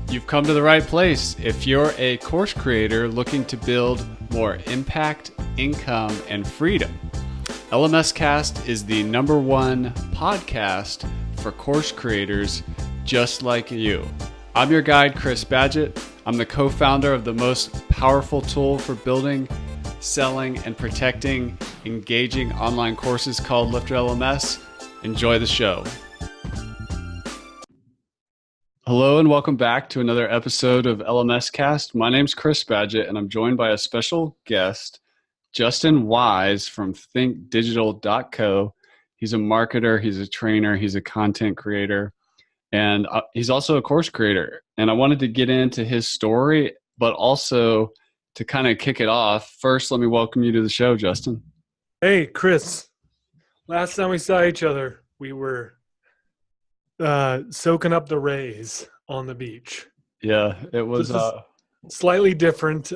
You've come to the right place. If you're a course creator looking to build more impact, income, and freedom, LMScast is the #1 podcast for course creators just like you. I'm your guide, Chris Badgett. I'm the co-founder of the most powerful tool for building, selling, and protecting engaging online courses called LifterLMS. Enjoy the show. Hello and welcome back to another episode of LMScast. My name's Chris Badgett and I'm joined by a special guest, Justin Wise from thinkdigital.co. He's a marketer, he's a trainer, he's a content creator, and he's also a course creator. And I wanted to get into his story, but also to kind of kick it off, first, let me welcome you to the show, Justin. Hey, Chris. Last time we saw each other, we were soaking up the rays on the beach. Yeah, it was a slightly different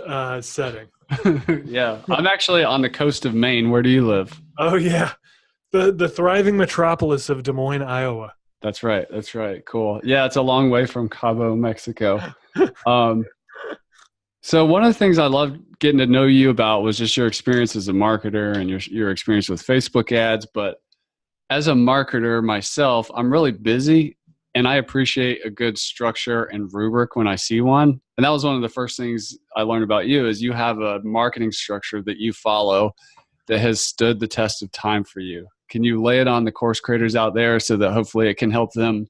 setting. Yeah, I'm actually on the coast of Maine. Where do you live? Oh, yeah. The thriving metropolis of Des Moines, Iowa. That's right. That's right. Cool. Yeah, it's a long way from Cabo, Mexico. So one of the things I loved getting to know you about was just your experience as a marketer and your experience with Facebook ads. But as a marketer myself, I'm really busy and I appreciate a good structure and rubric when I see one. And that was one of the first things I learned about you is you have a marketing structure that you follow that has stood the test of time for you. Can you lay it on the course creators out there so that hopefully it can help them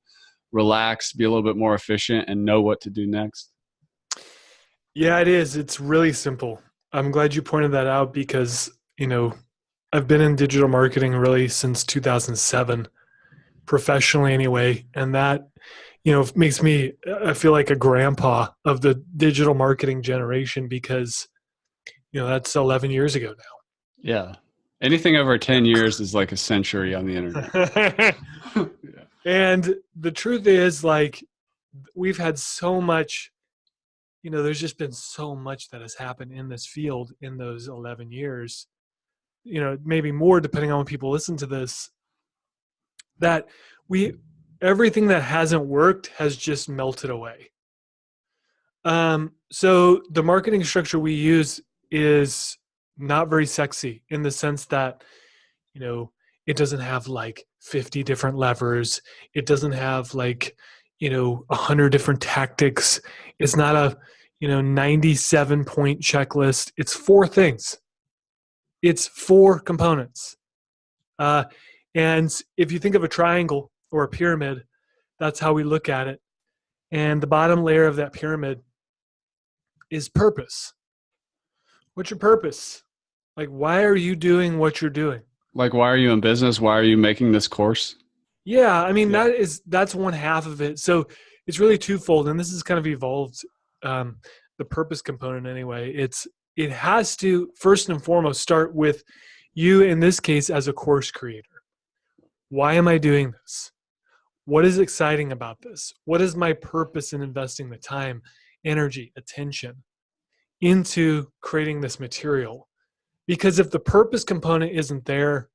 relax, be a little bit more efficient, and know what to do next? Yeah, it is. It's really simple. I'm glad you pointed that out because, I've been in digital marketing really since 2007, professionally anyway. And that, makes me, I feel like a grandpa of the digital marketing generation because, that's 11 years ago now. Yeah. Anything over 10 years is like a century on the internet. Yeah. And the truth is, we've had so much, there's just been so much that has happened in this field in those 11 years. Maybe more depending on when people listen to this, that everything that hasn't worked has just melted away. So the marketing structure we use is not very sexy in the sense that, it doesn't have 50 different levers. It doesn't have 100 different tactics. It's not a, 97 point checklist. It's 4 things. It's 4 components. And if you think of a triangle or a pyramid, that's how we look at it. And the bottom layer of that pyramid is purpose. What's your purpose? Why are you doing what you're doing? Why are you in business? Why are you making this course? Yeah, that's one half of it. So it's really twofold, and this has kind of evolved the purpose component anyway. It has to, first and foremost, start with you, in this case, as a course creator. Why am I doing this? What is exciting about this? What is my purpose in investing the time, energy, attention into creating this material? Because if the purpose component isn't there,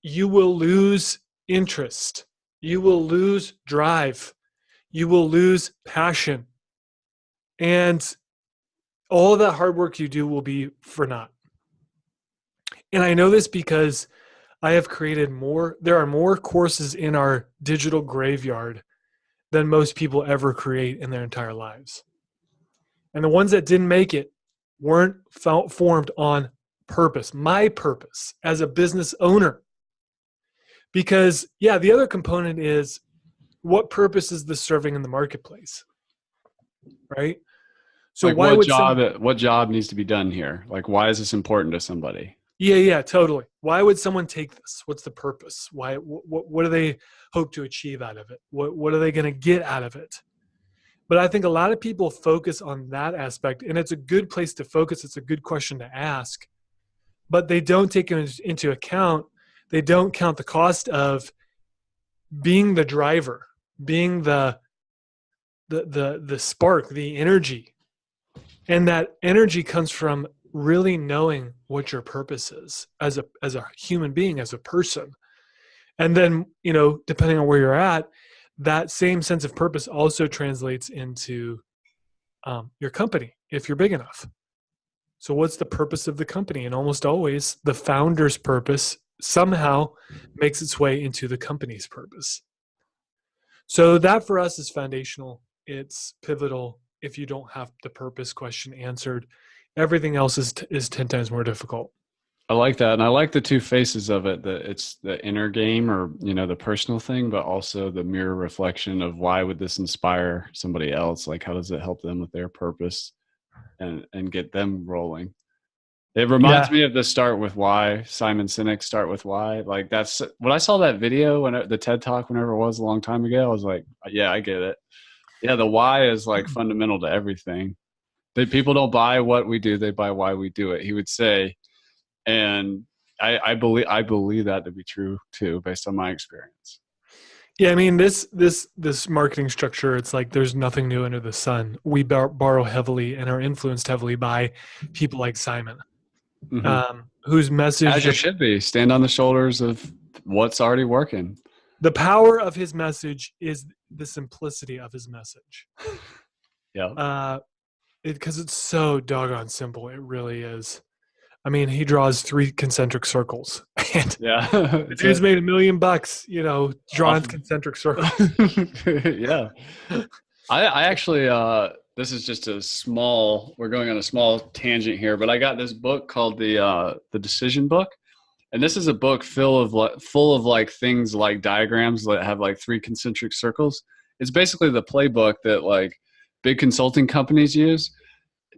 you will lose interest. You will lose drive. You will lose passion. And all of that hard work you do will be for naught. And I know this because I have created there are more courses in our digital graveyard than most people ever create in their entire lives. And the ones that didn't make it weren't formed on purpose, my purpose as a business owner. Because, the other component is what purpose is this serving in the marketplace, right? So what job needs to be done here? Why is this important to somebody? Yeah, totally. Why would someone take this? What's the purpose? Why? What do they hope to achieve out of it? What are they going to get out of it? But I think a lot of people focus on that aspect, and it's a good place to focus. It's a good question to ask, but they don't take into account. They don't count the cost of being the driver, being the spark, the energy, and that energy comes from really knowing what your purpose is as a human being, as a person. And then, depending on where you're at, that same sense of purpose also translates into your company if you're big enough. So what's the purpose of the company? And almost always the founder's purpose somehow makes its way into the company's purpose. So that for us is foundational. It's pivotal. If you don't have the purpose question answered, everything else is 10 times more difficult. I like that. And I like the two faces of it, that it's the inner game, or, the personal thing, but also the mirror reflection of why would this inspire somebody else? Like, how does it help them with their purpose and get them rolling? It reminds me of the Start With Why, Simon Sinek's Start With Why. Like, that's when I saw that video, the TED Talk, whenever it was a long time ago, I was like, yeah, I get it. Yeah, the why is like fundamental to everything. People don't buy what we do, they buy why we do it, he would say. And I believe that to be true too, based on my experience. Yeah, I mean, this marketing structure, it's like there's nothing new under the sun. We borrow heavily and are influenced heavily by people like Simon, whose message... As you should be. Stand on the shoulders of what's already working. The power of his message is the simplicity of his message. Yeah. Because it's so doggone simple. It really is. I mean, he draws 3 concentric circles, and the dude's made $1 million, drawing concentric circles. Yeah. I actually, this is just we're going on a small tangent here, but I got this book called the Decision Book. And this is a book full of like things like diagrams that have like 3 concentric circles. It's basically the playbook that like big consulting companies use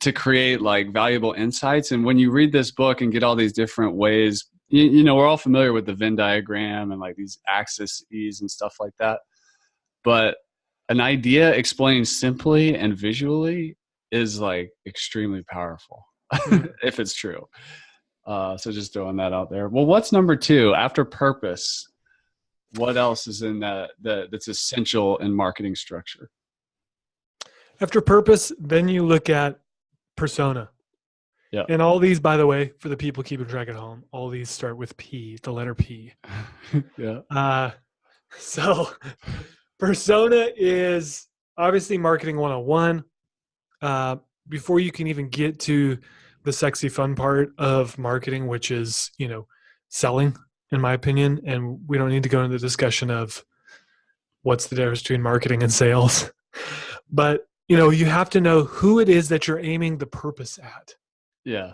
to create like valuable insights. And when you read this book and get all these different ways, we're all familiar with the Venn diagram and like these axes and stuff like that. But an idea explained simply and visually is like extremely powerful if it's true. So just throwing that out there. Well, what's number 2 after purpose? What else is in that's essential in marketing structure? After purpose, then you look at persona. Yeah. And all these, by the way, for the people keeping track at home, all these start with P, the letter P. Yeah. So persona is obviously marketing 101. Before you can even get to the sexy fun part of marketing, which is, selling, in my opinion. And we don't need to go into the discussion of what's the difference between marketing and sales. But, you have to know who it is that you're aiming the purpose at. Yeah.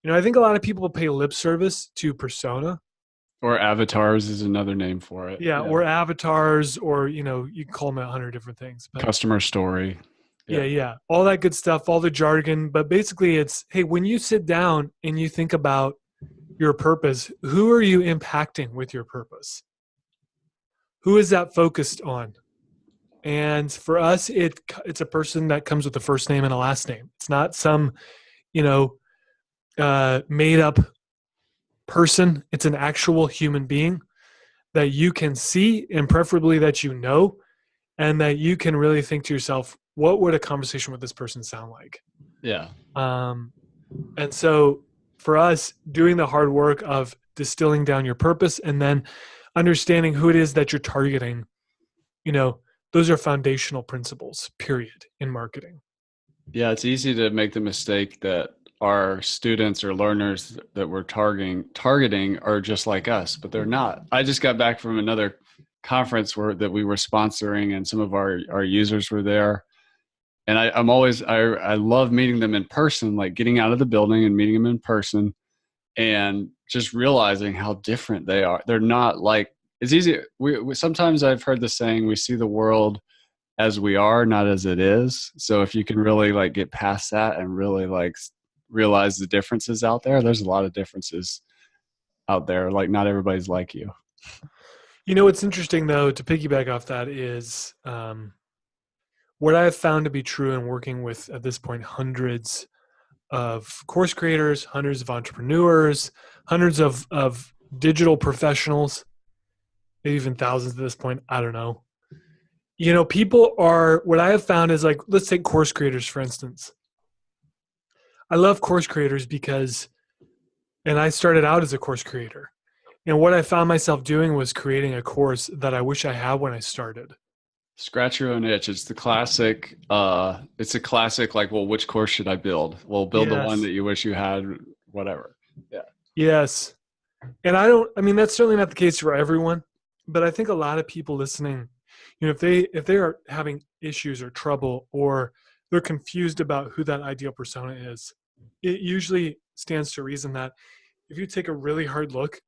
I think a lot of people pay lip service to persona. Or avatars is another name for it. Yeah. Or avatars, or, you can call them 100 different things. But customer story. Yeah. All that good stuff, all the jargon. But basically it's, hey, when you sit down and you think about your purpose, who are you impacting with your purpose? Who is that focused on? And for us, it's a person that comes with a first name and a last name. It's not some, made up person. It's an actual human being that you can see, and preferably that and that you can really think to yourself, what would a conversation with this person sound like? Yeah. And so for us, doing the hard work of distilling down your purpose and then understanding who it is that you're targeting, those are foundational principles, period, in marketing. Yeah, it's easy to make the mistake that our students or learners that we're targeting are just like us, but they're not. I just got back from another conference that we were sponsoring, and some of our users were there. And I love meeting them in person, like getting out of the building and meeting them in person and just realizing how different they are. They're not like, it's easy. We sometimes I've heard the saying, we see the world as we are, not as it is. So if you can really like get past that and really like realize the differences out there, there's a lot of differences out there. Like not everybody's like you. What's interesting though, to piggyback off that is, what I have found to be true in working with, at this point, hundreds of course creators, hundreds of entrepreneurs, hundreds of digital professionals, maybe even thousands at this point. I don't know. People are, what I have found is like, let's take course creators, for instance. I love course creators because, and I started out as a course creator. And what I found myself doing was creating a course that I wish I had when I started. Scratch your own itch. It's the classic. It's a classic. Like, well, which course should I build? Well, build the one Yes. that you wish you had. Whatever. Yeah. Yes. And I mean, that's certainly not the case for everyone, but I think a lot of people listening, if they are having issues or trouble, or they're confused about who that ideal persona is, it usually stands to reason that if you take a really hard look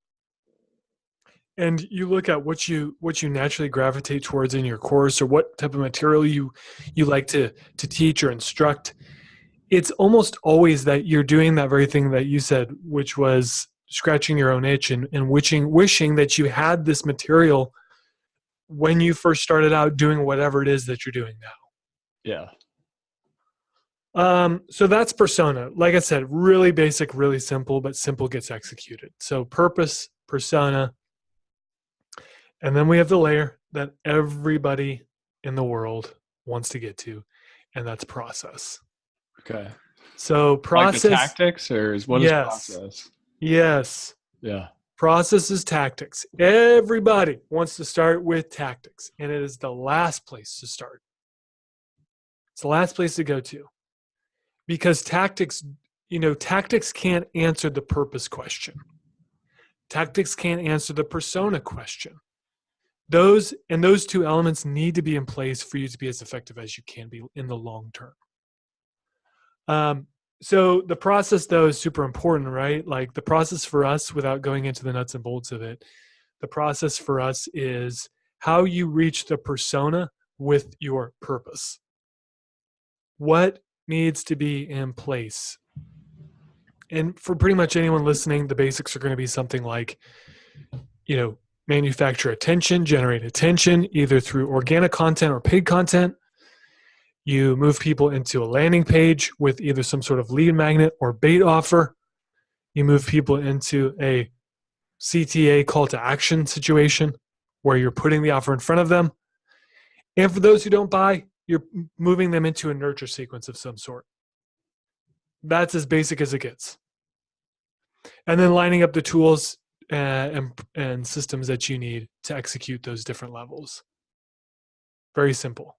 and you look at what you naturally gravitate towards in your course, or what type of material you like to teach or instruct, it's almost always that you're doing that very thing that you said, which was scratching your own itch and wishing that you had this material when you first started out doing whatever it is that you're doing now. Yeah. So that's persona. Like I said, really basic, really simple, but simple gets executed. So purpose, persona, and then we have the layer that everybody in the world wants to get to, and that's process. Okay. So process. Like the tactics, or what is Yes. process? Yes. Yeah. Process is tactics. Everybody wants to start with tactics, and it is the last place to start. It's the last place to go to, because tactics can't answer the purpose question. Tactics can't answer the persona question. Those two elements need to be in place for you to be as effective as you can be in the long term. So the process, though, is super important, right? Like the process for us, without going into the nuts and bolts of it, the process for us is how you reach the persona with your purpose. What needs to be in place? And for pretty much anyone listening, the basics are going to be something like, manufacture attention, generate attention, either through organic content or paid content. You move people into a landing page with either some sort of lead magnet or bait offer. You move people into a CTA, call to action situation, where you're putting the offer in front of them. And for those who don't buy, you're moving them into a nurture sequence of some sort. That's as basic as it gets. And then lining up the tools and systems that you need to execute those different levels. Very simple.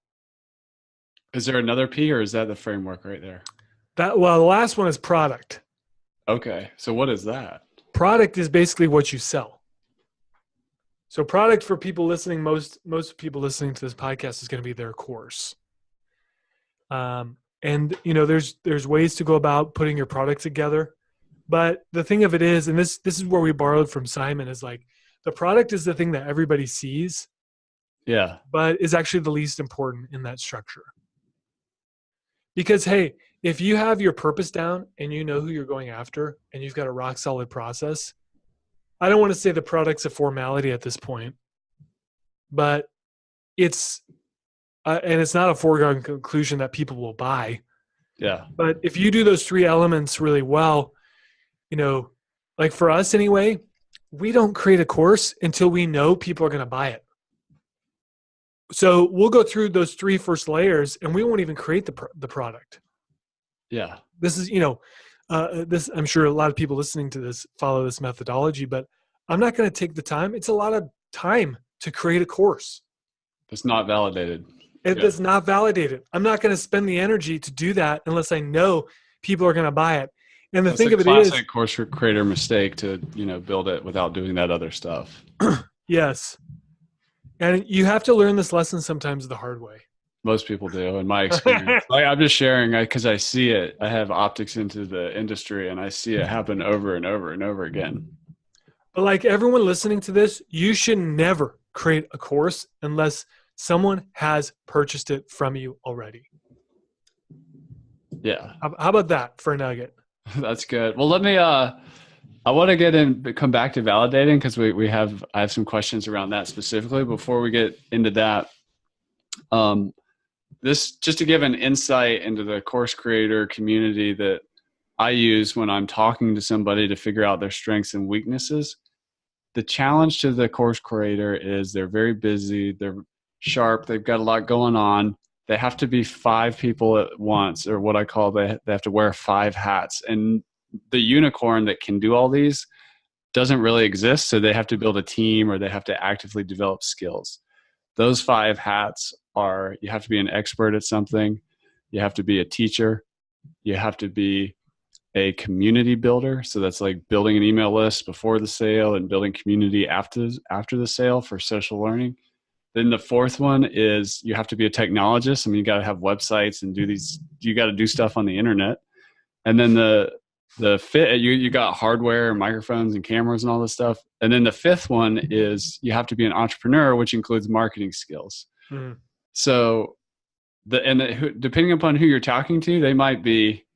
Is there another P, or is that the framework right there? The last one is product. Okay. So what is that? Product is basically what you sell. So product, for people listening, most people listening to this podcast, is going to be their course. And there's ways to go about putting your product together. But the thing of it is, and this is where we borrowed from Simon, is like the product is the thing that everybody sees. Yeah. But is actually the least important in that structure. Because, hey, if you have your purpose down and you know who you're going after and you've got a rock solid process, I don't want to say the product's a formality at this point, but it's and it's not a foregone conclusion that people will buy. Yeah. But if you do those three elements really well, like for us anyway, we don't create a course until we know people are going to buy it. So we'll go through those three first layers and we won't even create the product. Yeah. This is, this, I'm sure a lot of people listening to this follow this methodology, but I'm not going to take the time. It's a lot of time to create a course. It's not validated. It's not validated. I'm not going to spend the energy to do that unless I know people are going to buy it. And the thing of it is, classic course creator mistake to, build it without doing that other stuff. Yes. And you have to learn this lesson sometimes the hard way. Most people do, in my experience. I'm just sharing because I see it. I have optics into the industry and I see it happen over and over and over again. But like everyone listening to this, you should never create a course unless someone has purchased it from you already. Yeah. How about that for a nugget? That's good. Well, let me, I want to come back to validating because I have some questions around that specifically. Before we get into that, this just to give an insight into the course creator community that I use when I'm talking to somebody to figure out their strengths and weaknesses. The challenge to the course creator is they're very busy, they're sharp, they've got a lot going on. They have to be 5 people at once, or what I call they have to wear 5 hats. And the unicorn that can do all these doesn't really exist. So they have to build a team or they have to actively develop skills. Those 5 hats are you have to be an expert at something, you have to be a teacher, you have to be a community builder. So that's like building an email list before the sale and building community after the sale for social learning. Then the fourth one is you have to be a technologist. I mean, you got to have websites and you got to do stuff on the internet. And then the fifth, you got hardware and microphones and cameras and all this stuff. And then the fifth one is you have to be an entrepreneur, which includes marketing skills. Mm-hmm. So depending upon who you're talking to, they might be,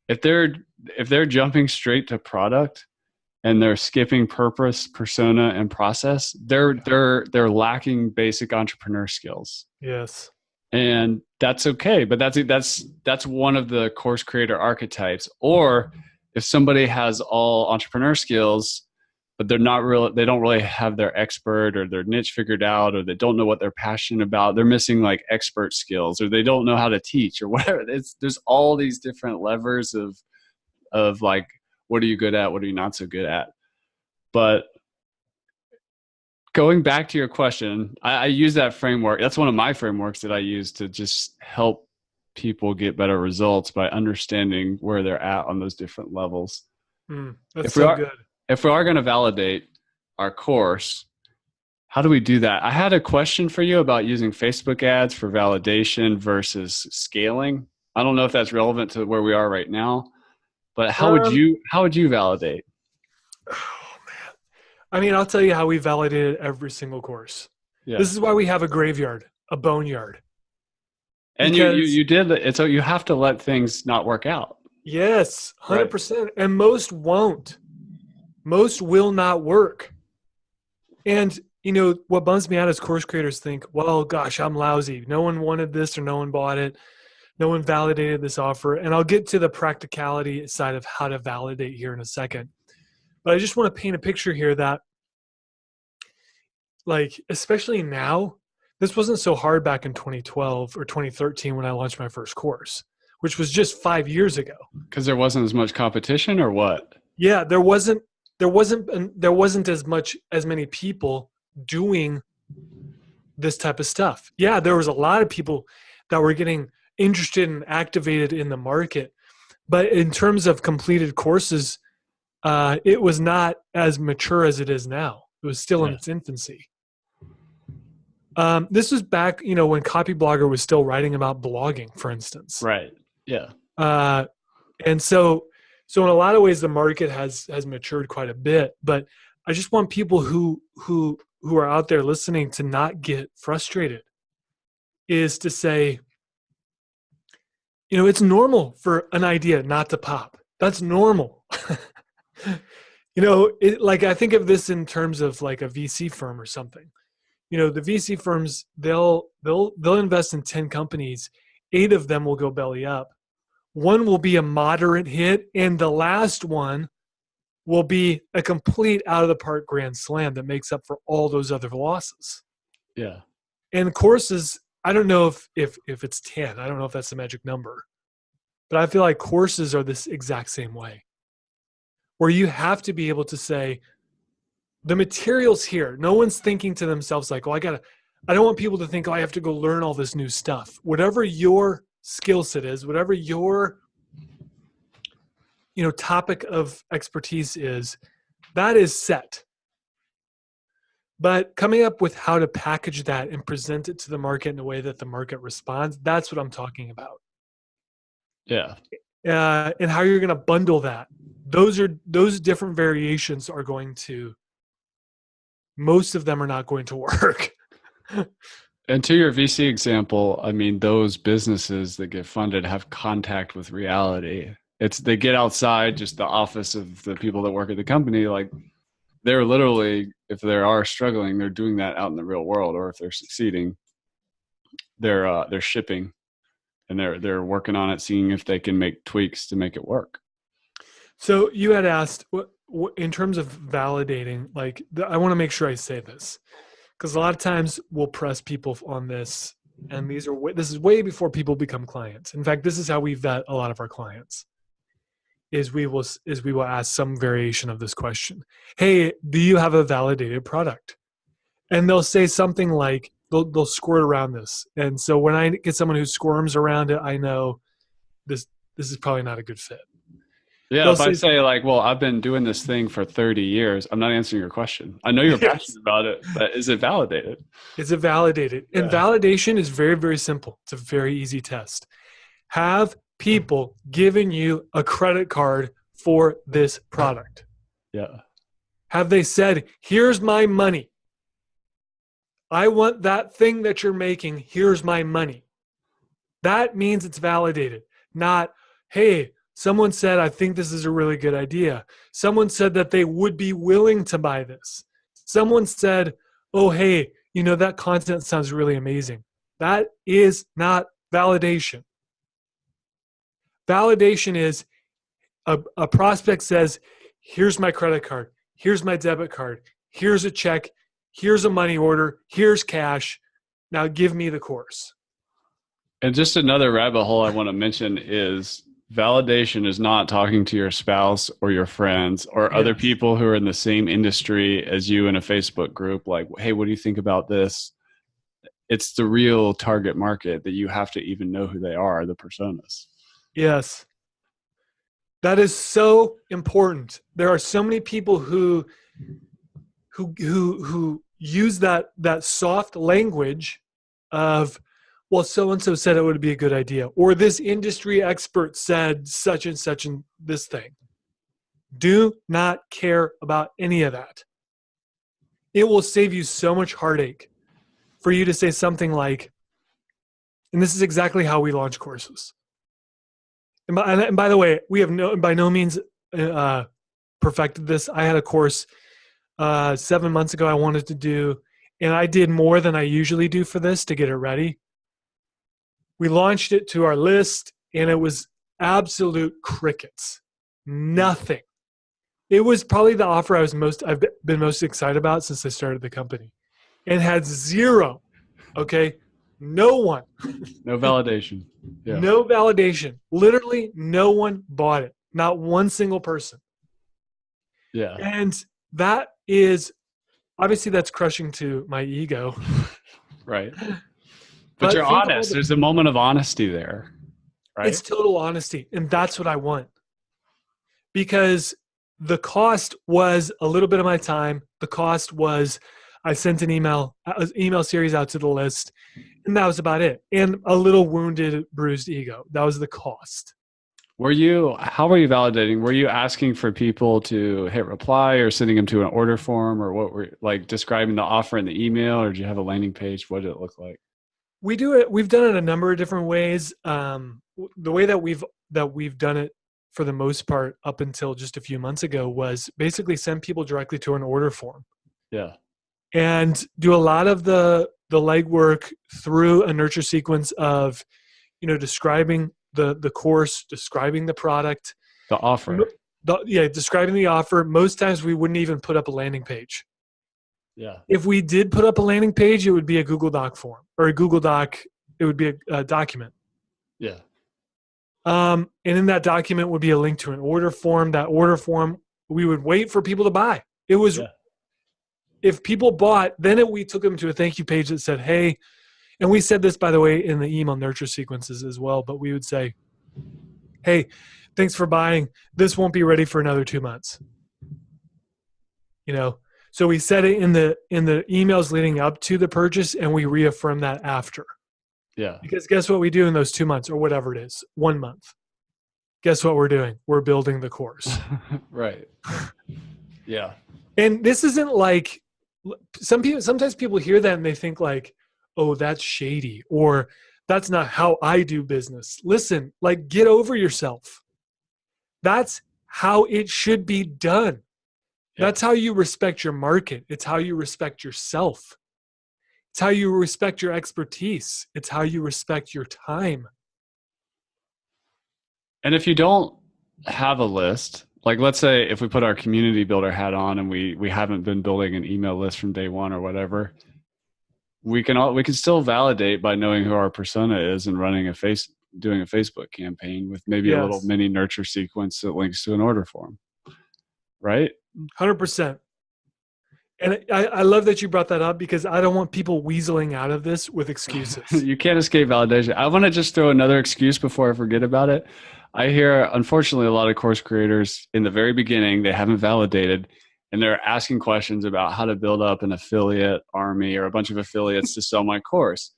if they're jumping straight to product and they're skipping purpose, persona, and process, they're lacking basic entrepreneur skills. Yes. And that's okay, but that's one of the course creator archetypes. Or if somebody has all entrepreneur skills, but they don't really have their expert or their niche figured out, or they don't know what they're passionate about, they're missing like expert skills, or they don't know how to teach or whatever. There's all these different levers of like, what are you good at? What are you not so good at? But going back to your question, I use that framework. That's one of my frameworks that I use to just help people get better results by understanding where they're at on those different levels. That's good. If we are going to validate our course, how do we do that? I had a question for you about using Facebook ads for validation versus scaling. I don't know if that's relevant to where we are right now, but how would you validate? Oh man. I mean, I'll tell you how we validated every single course. Yeah. This is why we have a graveyard, a boneyard. And you did it. So you have to let things not work out. Yes, 100%. Right. And most won't. Most will not work. And, what bums me out is course creators think, well, gosh, I'm lousy. No one wanted this or no one bought it. No one validated this offer. And I'll get to the practicality side of how to validate here in a second. But I just want to paint a picture here that, like, especially now, this wasn't so hard back in 2012 or 2013 when I launched my first course, which was just 5 years ago. Because there wasn't as much competition, or what? Yeah, there wasn't as many people doing this type of stuff. Yeah, there was a lot of people that were getting interested and activated in the market, but in terms of completed courses, it was not as mature as it is now. It was still in its infancy. This was back, when Copyblogger was still writing about blogging, for instance. Right. Yeah. And so in a lot of ways, the market has matured quite a bit. But I just want people who are out there listening to not get frustrated. Is to say, it's normal for an idea not to pop. That's normal. I think of this in terms of like a VC firm or something. The VC firms, they'll invest in 10 companies. 8 of them will go belly up. 1 will be a moderate hit, and the last one will be a complete out of the park grand slam that makes up for all those other losses. Yeah. And courses, I don't know if it's 10. I don't know if that's the magic number. But I feel like courses are this exact same way, where you have to be able to say, the material's here. No one's thinking to themselves like, I don't want people to think, I have to go learn all this new stuff. Whatever your skill set is, whatever your, topic of expertise is, that is set. But coming up with how to package that and present it to the market in a way that the market responds, that's what I'm talking about. Yeah. And how you're going to bundle that. Those different variations are going to, most of them are not going to work. And to your VC example, I mean, those businesses that get funded have contact with reality. They get outside just the office of the people that work at the company. Like, they're literally, if they are struggling, they're doing that out in the real world. Or if they're succeeding, they're shipping, and they're working on it, seeing if they can make tweaks to make it work. So you had asked, what in terms of validating, like, I want to make sure I say this, because a lot of times we'll press people on this, and this is way before people become clients. In fact, this is how we vet a lot of our clients. Is we will ask some variation of this question. Hey, do you have a validated product? And they'll say something like, they'll squirt around this. And so when I get someone who squirms around it, I know this is probably not a good fit. Yeah, if I say like, well, I've been doing this thing for 30 years, I'm not answering your question. I know you're passionate about it, but is it validated? Is it validated? And validation is very, very simple. It's a very easy test. Have people given you a credit card for this product? Yeah. Have they said, here's my money. I want that thing that you're making. Here's my money. That means it's validated. Not, hey, someone said, I think this is a really good idea. Someone said that they would be willing to buy this. Someone said, oh, hey, that content sounds really amazing. That is not validation. Validation is a prospect says, here's my credit card. Here's my debit card. Here's a check. Here's a money order. Here's cash. Now give me the course. And just another rabbit hole I want to mention is validation is not talking to your spouse or your friends or other people who are in the same industry as you in a Facebook group. Like, hey, what do you think about this? It's the real target market that you have to even know who they are, the personas. Yes. That is so important. There are so many people who use that soft language of, well, so-and-so said it would be a good idea, or this industry expert said such and this thing. Do not care about any of that. It will save you so much heartache for you to say something like, and this is exactly how we launch courses. And by the way, we have by no means perfected this. I had a course 7 months ago I wanted to do, and I did more than I usually do for this to get it ready. We launched it to our list, and it was absolute crickets. Nothing. It was probably the offer I've been most excited about since I started the company, and had zero. Okay, no one. No validation. Yeah. No validation. Literally, no one bought it. Not one single person. Yeah. And that is obviously that's crushing to my ego. Right. But you're honest. There's a moment of honesty there. Right. It's total honesty. And that's what I want. Because the cost was a little bit of my time. The cost was I sent an email series out to the list, and that was about it. And a little wounded, bruised ego. That was the cost. How were you validating? Were you asking for people to hit reply or sending them to an order form, or what were like describing the offer in the email, or did you have a landing page? What did it look like? We do it. We've done it a number of different ways. The way that we've done it for the most part up until just a few months ago was basically send people directly to an order form. Yeah. And do a lot of the legwork through a nurture sequence of, describing the course, describing the product, the offer. Describing the offer. Most times we wouldn't even put up a landing page. Yeah. If we did put up a landing page, it would be a Google Doc form or a Google Doc. It would be a document. Yeah. And in that document would be a link to an order form. That order form, we would wait for people to buy. It was. Yeah. If people bought, then we took them to a thank you page that said, hey, and we said this, by the way, in the email nurture sequences as well, but we would say, hey, thanks for buying. This won't be ready for another 2 months. So we said it in the emails leading up to the purchase, and we reaffirm that after. Yeah. Because guess what we do in those 2 months or whatever it is, 1 month? Guess what we're doing? We're building the course. Right. Yeah. And this isn't like, sometimes people hear that and they think like, oh, that's shady, or that's not how I do business. Listen, like, get over yourself. That's how it should be done. Yeah. That's how you respect your market. It's how you respect yourself. It's how you respect your expertise. It's how you respect your time. And if you don't have a list, like let's say if we put our community builder hat on and we haven't been building an email list from day one or whatever, we can still validate by knowing who our persona is and doing a Facebook campaign with maybe a little mini nurture sequence that links to an order form. Right? 100%. And I love that you brought that up because I don't want people weaseling out of this with excuses. You can't escape validation. I want to just throw another excuse before I forget about it. I hear, unfortunately, a lot of course creators in the very beginning, they haven't validated and they're asking questions about how to build up an affiliate army or a bunch of affiliates to sell my course.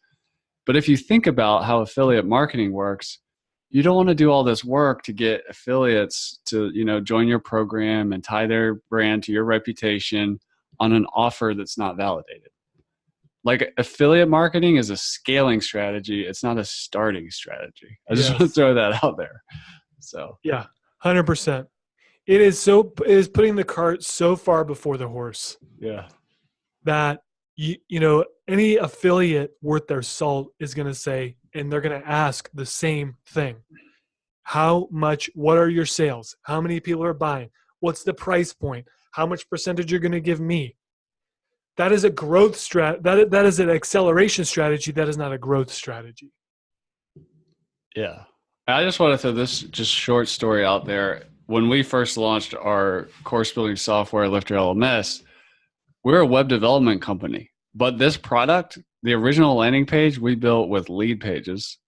But if you think about how affiliate marketing works, you don't want to do all this work to get affiliates to, join your program and tie their brand to your reputation on an offer that's not validated. Like affiliate marketing is a scaling strategy. It's not a starting strategy. I just want to throw that out there. So yeah, 100%. It is putting the cart so far before the horse. Yeah. That any affiliate worth their salt is going to say, and they're going to ask the same thing. How much, what are your sales? How many people are buying? What's the price point? How much percentage you're going to give me? That is a growth that is an acceleration strategy. That is not a growth strategy. Yeah. I just want to throw this just short story out there. When we first launched our course building software, LifterLMS, we're a web development company. But this product, the original landing page, we built with lead pages.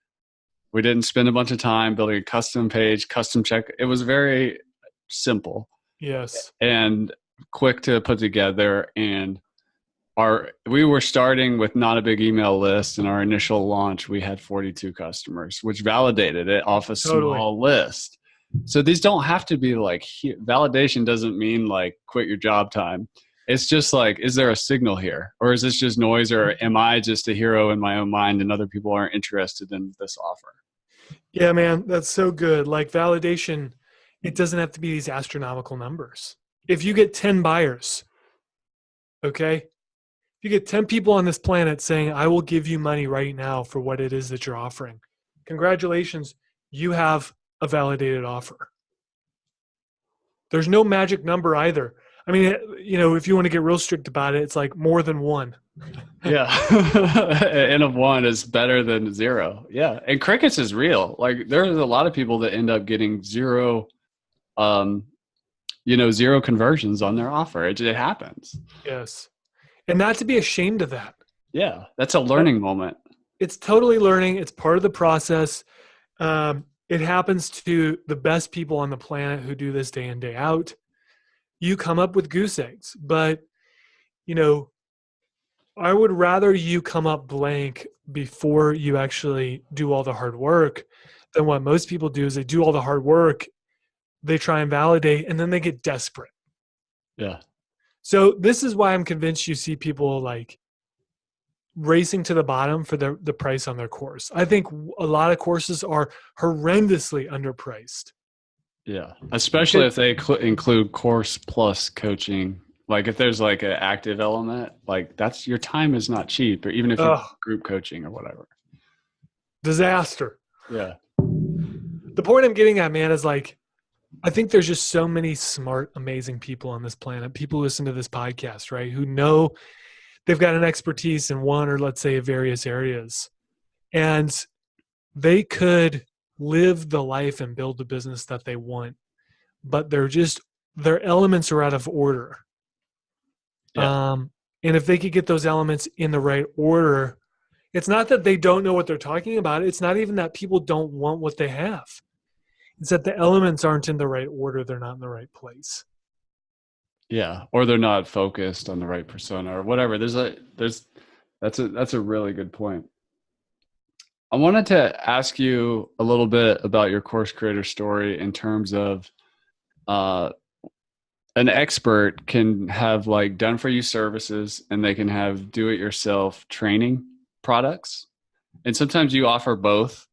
We didn't spend a bunch of time building a custom page, custom check. It was very simple. Yes. And quick to put together. And we were starting with not a big email list. In our initial launch, we had 42 customers, which validated it off a small list. So these don't have to be like, validation doesn't mean like quit your job time. It's just like, is there a signal here? Or is this just noise? Or am I just a hero in my own mind and other people aren't interested in this offer? Yeah, man, that's so good. Like validation, it doesn't have to be these astronomical numbers. If you get 10 buyers, okay? If you get 10 people on this planet saying, I will give you money right now for what it is that you're offering, congratulations, you have a validated offer. There's no magic number either. I mean, if you want to get real strict about it, it's like more than one. Yeah. N of one is better than zero. Yeah. And crickets is real. Like there's a lot of people that end up getting zero conversions on their offer. It happens. Yes. And not to be ashamed of that. Yeah. That's a learning moment. It's totally learning. It's part of the process. It happens to the best people on the planet who do this day in, day out. You come up with goose eggs, but I would rather you come up blank before you actually do all the hard work than what most people do is they do all the hard work, they try and validate, and then they get desperate. Yeah. So this is why I'm convinced you see people like racing to the bottom for the price on their course. I think a lot of courses are horrendously underpriced. Yeah. Especially if they include course plus coaching. Like if there's like an active element, like that's your time is not cheap, or even if you group coaching or whatever. Disaster. Yeah. The point I'm getting at, man, is like, I think there's just so many smart, amazing people on this planet. People who listen to this podcast, right? Who know they've got an expertise in one or let's say various areas. And they could live the life and build the business that they want, but their elements are out of order. Yeah. And if they could get those elements in the right order, it's not that they don't know what they're talking about. It's not even that people don't want what they have. It's that the elements aren't in the right order. They're not in the right place. Yeah. Or they're not focused on the right persona or whatever. That's a really good point. I wanted to ask you a little bit about your course creator story in terms of an expert can have like done for you services and they can have do it yourself training products. And sometimes you offer both,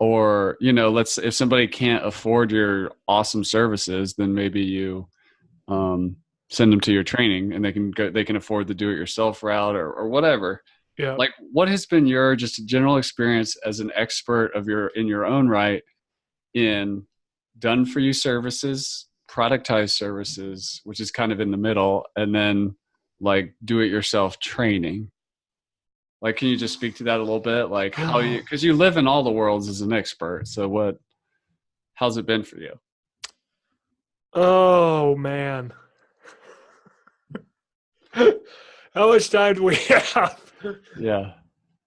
or, if somebody can't afford your awesome services, then maybe you send them to your training and they can afford the do it yourself route or whatever. Yeah. Like what has been your just general experience as an expert in your own right in done for you services, productized services, which is kind of in the middle, and then like do it yourself training? Like, can you just speak to that a little bit? Like because you live in all the worlds as an expert. So how's it been for you? Oh man. How much time do we have? Yeah.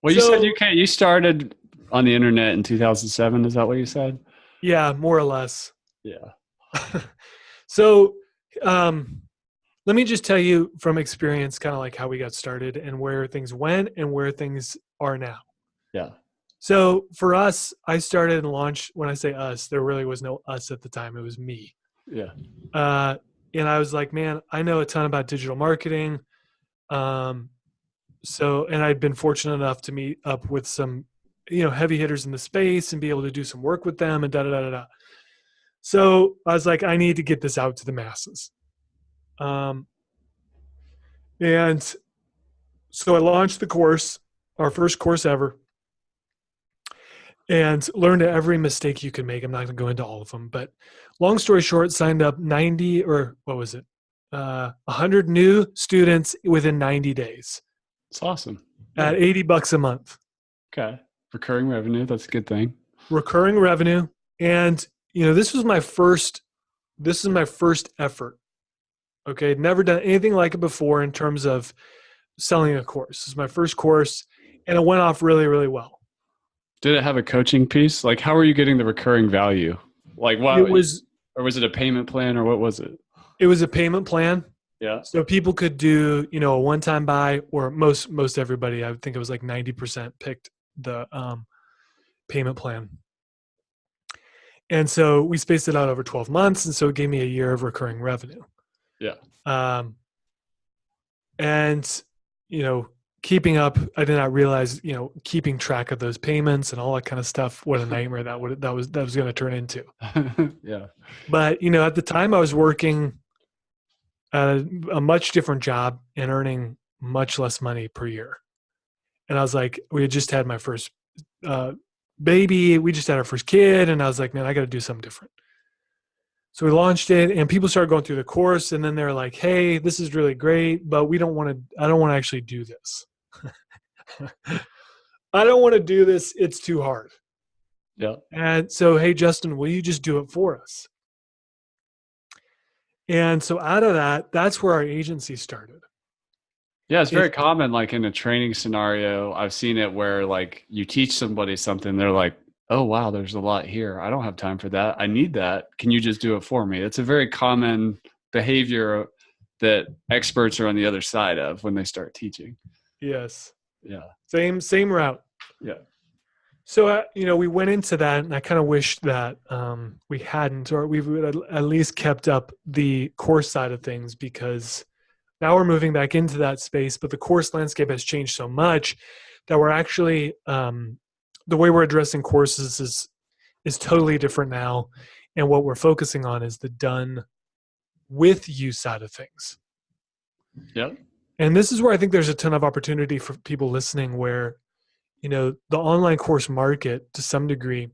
Well, you said So, you started on the internet in 2007. Is that what you said? yeah, more or less. Yeah. So, let me just tell you from experience, kind of like how we got started and where things went and where things are now. Yeah. So for us, I started and launched. When I say us, there really was no us at the time. It was me. Yeah. And I was like, man, I know a ton about digital marketing. And I'd been fortunate enough to meet up with some, heavy hitters in the space and be able to do some work with them and da da da da da. So I was like, I need to get this out to the masses. And so I launched the course, our first course ever, and learned every mistake you can make. I'm not going to go into all of them, but long story short, signed up 90 or what was it? 100 new students within 90 days. It's awesome. At $80 a month. Okay. Recurring revenue. That's a good thing. Recurring revenue. And, this is my first effort. Okay. Never done anything like it before in terms of selling a course. This is my first course and it went off really, really well. Did it have a coaching piece? Like, how are you getting the recurring value? Like, what? Or was it a payment plan, or what was it? It was a payment plan. Yeah. So people could do, a one-time buy, or most everybody, I would think it was like 90% picked the payment plan. And so we spaced it out over 12 months. And so it gave me a year of recurring revenue. Yeah. And, keeping up, I did not realize, keeping track of those payments and all that kind of stuff, what a nightmare that was going to turn into. Yeah. But, at the time I was working a much different job and earning much less money per year. And I was like, we had just had my first baby. We just had our first kid. And I was like, man, I got to do something different. So we launched it and people started going through the course, and then they're like, hey, this is really great, but I don't want to actually do this. I don't want to do this. It's too hard. Yeah. And so, hey, Justin, will you just do it for us? And so out of that, that's where our agency started. Yeah, it's very common. Like in a training scenario, I've seen it where like you teach somebody something, they're like, oh, wow, there's a lot here. I don't have time for that. I need that. Can you just do it for me? It's a very common behavior that experts are on the other side of when they start teaching. Yes. Yeah. Same route. Yeah. So, we went into that, and I kind of wish that we hadn't, or we would at least kept up the course side of things, because now we're moving back into that space, but the course landscape has changed so much that we're actually, the way we're addressing courses is totally different now. And what we're focusing on is the done with you side of things. Yep. And this is where I think there's a ton of opportunity for people listening, where, the online course market, to some degree,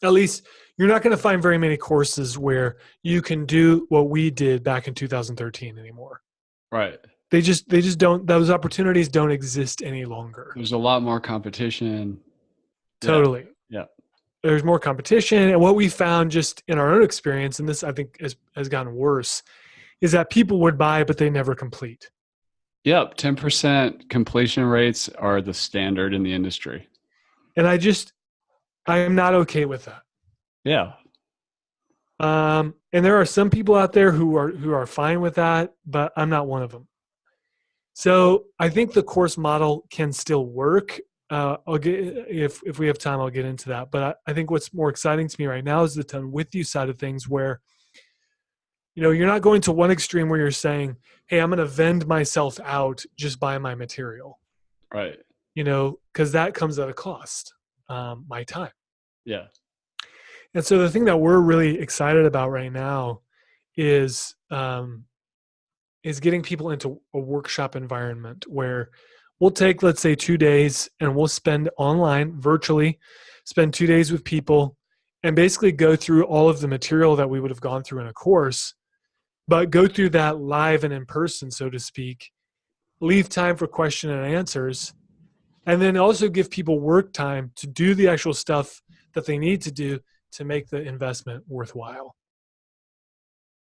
at least you're not going to find very many courses where you can do what we did back in 2013 anymore. Right. They just don't, those opportunities don't exist any longer. There's a lot more competition. Totally. Yeah. There's more competition. And what we found just in our own experience, and this I think has gotten worse, is that people would buy, but they never complete. Yep. 10% completion rates are the standard in the industry. And I am not okay with that. Yeah. And there are some people out there who are fine with that, but I'm not one of them. So I think the course model can still work. I'll get, if we have time, I'll get into that. But I think what's more exciting to me right now is the done with you side of things, where, you're not going to one extreme where you're saying, hey, I'm going to vend myself out, just buy my material. Right. Because that comes at a cost, my time. Yeah. And so the thing that we're really excited about right now is getting people into a workshop environment where we'll take, let's say, 2 days, and we'll spend online, virtually, spend 2 days with people and basically go through all of the material that we would have gone through in a course, but go through that live and in person, so to speak, leave time for question and answers, and then also give people work time to do the actual stuff that they need to do to make the investment worthwhile.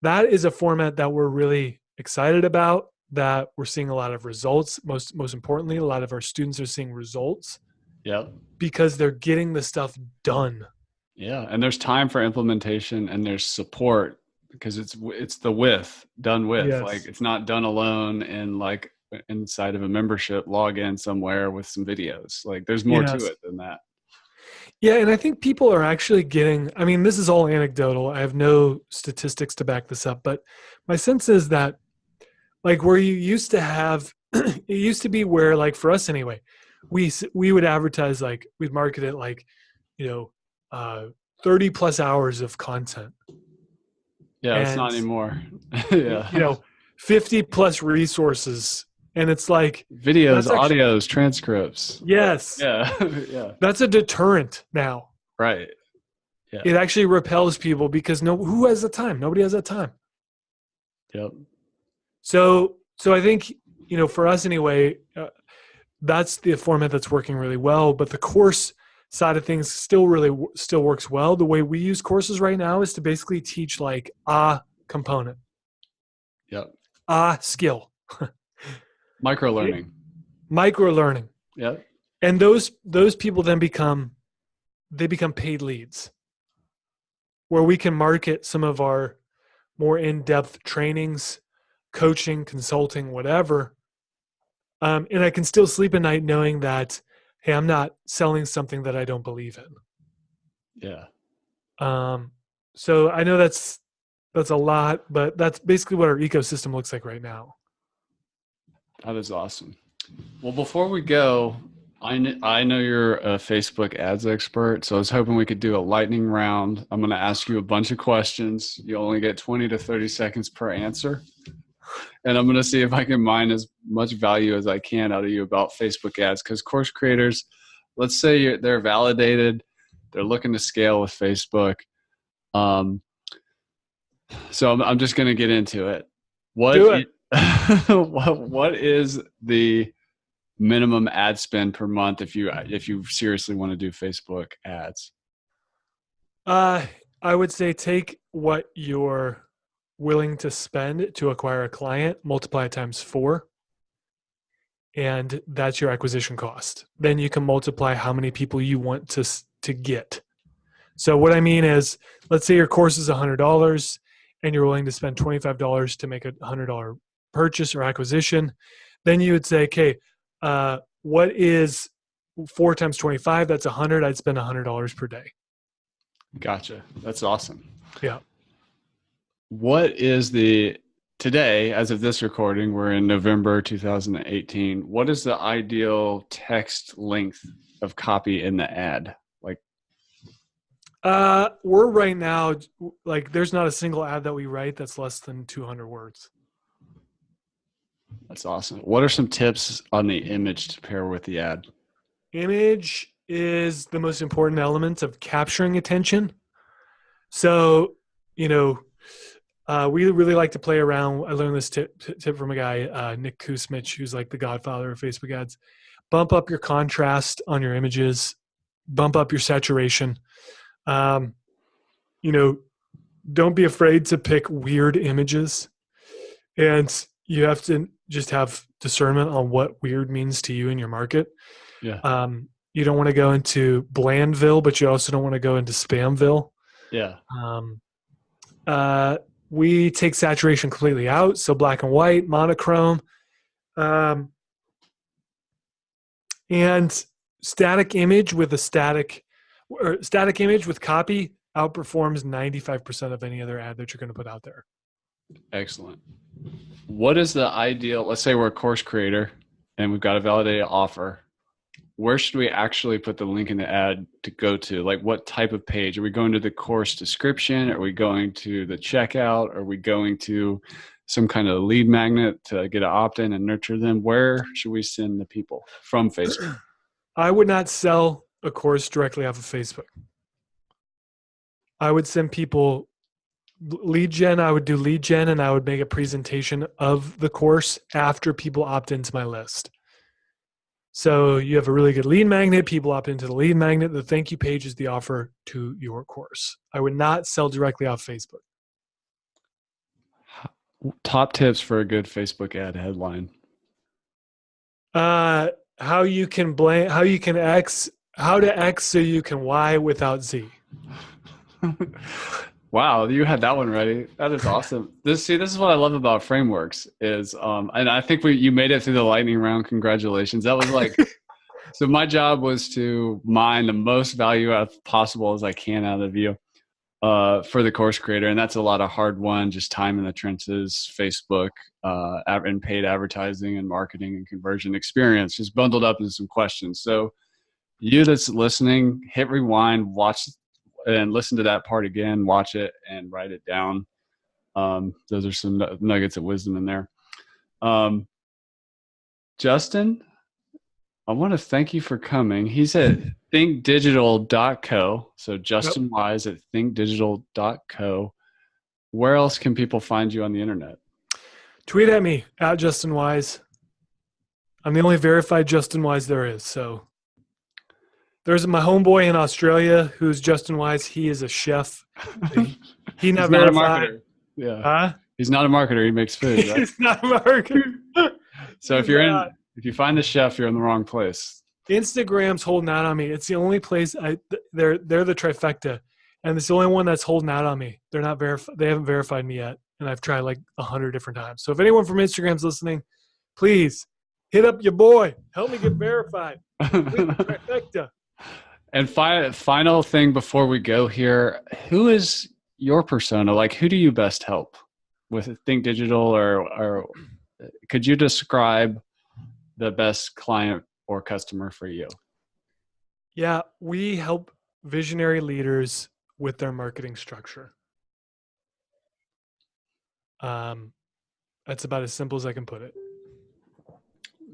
That is a format that we're really excited about. that we're seeing a lot of results. Most importantly, a lot of our students are seeing results. Yep. Because they're getting the stuff done. Yeah, and there's time for implementation, and there's support because it's done with. Yes. Like it's not done alone in like inside of a membership login somewhere with some videos. Like there's more to it than that. Yeah, and I think people are actually getting, I mean, this is all anecdotal. I have no statistics to back this up, but my sense is that like where you used to have, it used to be where like for us anyway, we would advertise, like we'd market it like, 30 plus hours of content. Yeah, and, it's not anymore. Yeah. 50 plus resources. And it's like videos, audios, transcripts. Yes. Yeah. Yeah. That's a deterrent now. Right. Yeah. It actually repels people because who has the time? Nobody has that time. Yep. So I think, for us anyway, that's the format that's working really well, but the course side of things still works well. The way we use courses right now is to basically teach like a component. Yep. A skill. Micro learning. Yep. And those people then become paid leads where we can market some of our more in-depth trainings, coaching, consulting, whatever. And I can still sleep at night knowing that, hey, I'm not selling something that I don't believe in. Yeah. So I know that's a lot, but that's basically what our ecosystem looks like right now. That is awesome. Well, before we go, I know you're a Facebook ads expert, so I was hoping we could do a lightning round. I'm going to ask you a bunch of questions. You only get 20 to 30 seconds per answer. And I'm going to see if I can mine as much value as I can out of you about Facebook ads. Because course creators, let's say they're validated, they're looking to scale with Facebook. So I'm just going to get into it. Do it. What is the minimum ad spend per month if you seriously want to do Facebook ads? I would say take what you're willing to spend to acquire a client, multiply it times 4, and that's your acquisition cost. Then you can multiply how many people you want to get. So what I mean is, let's say your course is $100 and you're willing to spend $25 to make a $100 purchase or acquisition. Then you would say, okay, what is 4 times 25? That's 100. I'd spend $100 per day. Gotcha. That's awesome. Yeah. What is today, as of this recording, we're in November 2018. What is the ideal text length of copy in the ad? We're right now, like there's not a single ad that we write that's less than 200 words. That's awesome. What are some tips on the image to pair with the ad? Image is the most important element of capturing attention. So, we really like to play around. I learned this tip from a guy, Nick Kusmich, who's like the godfather of Facebook ads. Bump up your contrast on your images. Bump up your saturation. Don't be afraid to pick weird images. And you have to just have discernment on what weird means to you in your market. Yeah. You don't want to go into Blandville, but you also don't want to go into Spamville. Yeah. We take saturation completely out. So black and white, monochrome, and static image with static image with copy outperforms 95% of any other ad that you're going to put out there. Excellent. What is the ideal, let's say we're a course creator and we've got a validated offer. Where should we actually put the link in the ad to go to? Like what type of page? Are we going to the course description? Are we going to the checkout? Are we going to some kind of lead magnet to get an opt-in and nurture them? Where should we send the people from Facebook? I would not sell a course directly off of Facebook. I would send people lead gen. I would do lead gen and I would make a presentation of the course after people opt into my list. So you have a really good lead magnet. People opt into the lead magnet. The thank you page is the offer to your course. I would not sell directly off Facebook. Top tips for a good Facebook ad headline. How to X so you can Y without Z. Wow, you had that one ready. That is awesome. This is what I love about frameworks is, and I think you made it through the lightning round. Congratulations. That was like, so my job was to mine the most value out possible as I can out of you, for the course creator. And that's a lot of hard won, just time in the trenches, Facebook, and paid advertising and marketing and conversion experience, just bundled up into some questions. So you that's listening, hit rewind, watch and listen to that part again, watch it and write it down. Those are some nuggets of wisdom in there. Justin, I want to thank you for coming. He's at thinkdigital.co. So Justin Wise at thinkdigital.co. Where else can people find you on the internet? Tweet at me at Justin Wise. I'm the only verified Justin Wise there is. So there's my homeboy in Australia who's Justin Wise. He is a chef. He's not a marketer. Yeah. Huh? He's not a marketer. He makes food. Right? He's not a marketer. So if you find the chef, you're in the wrong place. Instagram's holding out on me. It's the only place they're the trifecta, and it's the only one that's holding out on me. They're not They haven't verified me yet, and I've tried like 100 different times. So if anyone from Instagram's listening, please hit up your boy. Help me get verified. Trifecta. And final thing before we go here, who is your persona? Like, who do you best help with Think Digital, or could you describe the best client or customer for you? Yeah, we help visionary leaders with their marketing structure. That's about as simple as I can put it.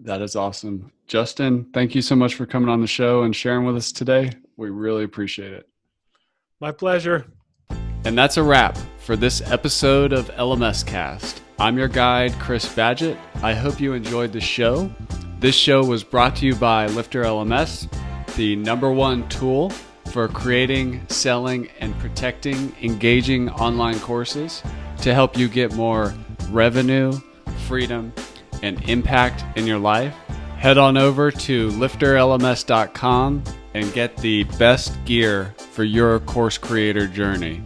That is awesome. Justin, thank you so much for coming on the show and sharing with us today. We really appreciate it. My pleasure. And that's a wrap for this episode of LMScast. I'm your guide, Chris Badgett. I hope you enjoyed the show. This show was brought to you by LifterLMS, the #1 tool for creating, selling, and protecting engaging online courses to help you get more revenue, freedom, and impact in your life. Head on over to LifterLMS.com and get the best gear for your course creator journey.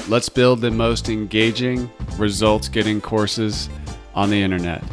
Let's build the most engaging, results-getting courses on the internet.